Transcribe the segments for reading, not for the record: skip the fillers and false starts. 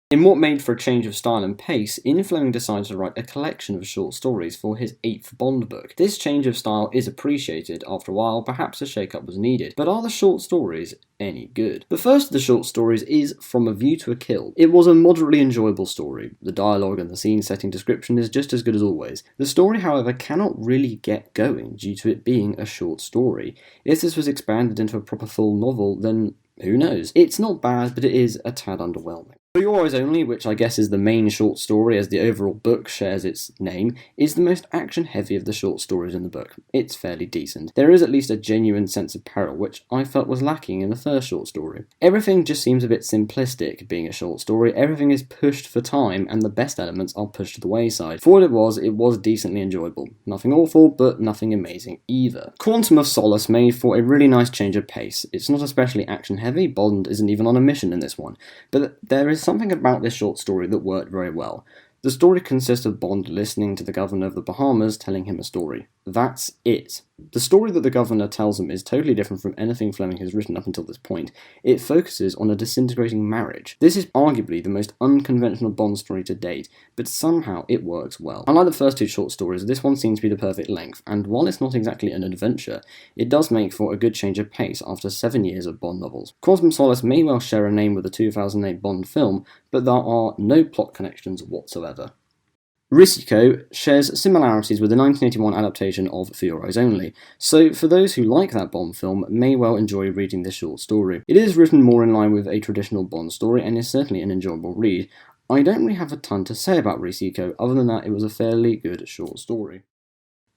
In what made for a change of style and pace, Ian Fleming decided to write a collection of short stories for his 8th Bond book. This change of style is appreciated. After a while, perhaps a shake-up was needed. But are the short stories any good? The first of the short stories is From a View to a Kill. It was a moderately enjoyable story. The dialogue and the scene setting description is just as good as always. The story, however, cannot really get going due to it being a short story. If this was expanded into a proper full novel, then who knows? It's not bad, but it is a tad underwhelming. For Your Eyes Only, which I guess is the main short story as the overall book shares its name, is the most action-heavy of the short stories in the book. It's fairly decent. There is at least a genuine sense of peril, which I felt was lacking in the first short story. Everything just seems a bit simplistic, being a short story. Everything is pushed for time, and the best elements are pushed to the wayside. For what it was decently enjoyable. Nothing awful, but nothing amazing either. Quantum of Solace made for a really nice change of pace. It's not especially action-heavy. Bond isn't even on a mission in this one, but there is something about this short story that worked very well. The story consists of Bond listening to the governor of the Bahamas telling him a story. That's it. The story that the governor tells him is totally different from anything Fleming has written up until this point. It focuses on a disintegrating marriage. This is arguably the most unconventional Bond story to date, but somehow it works well. Unlike the first two short stories, this one seems to be the perfect length, and while it's not exactly an adventure, it does make for a good change of pace after 7 years of Bond novels. Quantum of Solace may well share a name with the 2008 Bond film, but there are no plot connections whatsoever. Risiko shares similarities with the 1981 adaptation of For Your Eyes Only, so for those who like that Bond film may well enjoy reading this short story. It is written more in line with a traditional Bond story and is certainly an enjoyable read. I don't really have a ton to say about Risiko other than that it was a fairly good short story.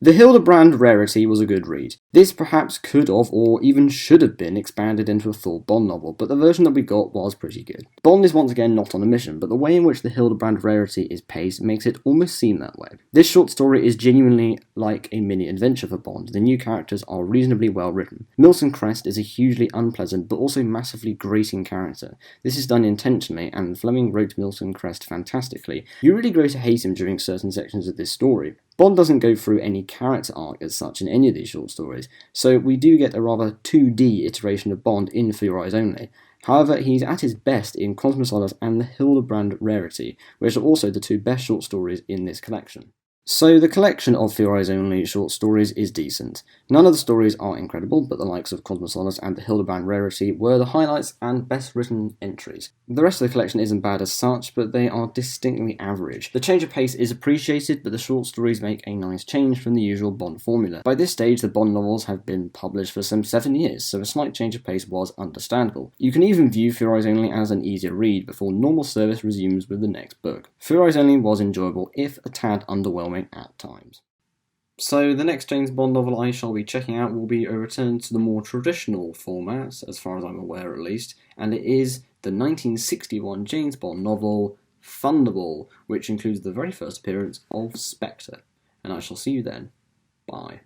The Hildebrand Rarity was a good read. This perhaps could have, or even should have been, expanded into a full Bond novel, but the version that we got was pretty good. Bond is once again not on a mission, but the way in which the Hildebrand Rarity is paced makes it almost seem that way. This short story is genuinely like a mini-adventure for Bond. The new characters are reasonably well written. Milton Crest is a hugely unpleasant, but also massively grating character. This is done intentionally, and Fleming wrote Milton Crest fantastically. You really grow to hate him during certain sections of this story. Bond doesn't go through any character arc as such in any of these short stories, so we do get a rather 2D iteration of Bond in For Your Eyes Only. However, he's at his best in Quantum of Solace and the Hildebrand Rarity, which are also the two best short stories in this collection. So the collection of For Your Eyes Only short stories is decent. None of the stories are incredible, but the likes of Quantum of Solace and the Hildebrand Rarity were the highlights and best written entries. The rest of the collection isn't bad as such, but they are distinctly average. The change of pace is appreciated, but the short stories make a nice change from the usual Bond formula. By this stage, the Bond novels have been published for some 7 years, so a slight change of pace was understandable. You can even view For Your Eyes Only as an easier read before normal service resumes with the next book. For Your Eyes Only was enjoyable, if a tad underwhelming at times. So the next James Bond novel I shall be checking out will be a return to the more traditional format, as far as I'm aware at least, and it is the 1961 James Bond novel Thunderball, which includes the very first appearance of Spectre. And I shall see you then. Bye.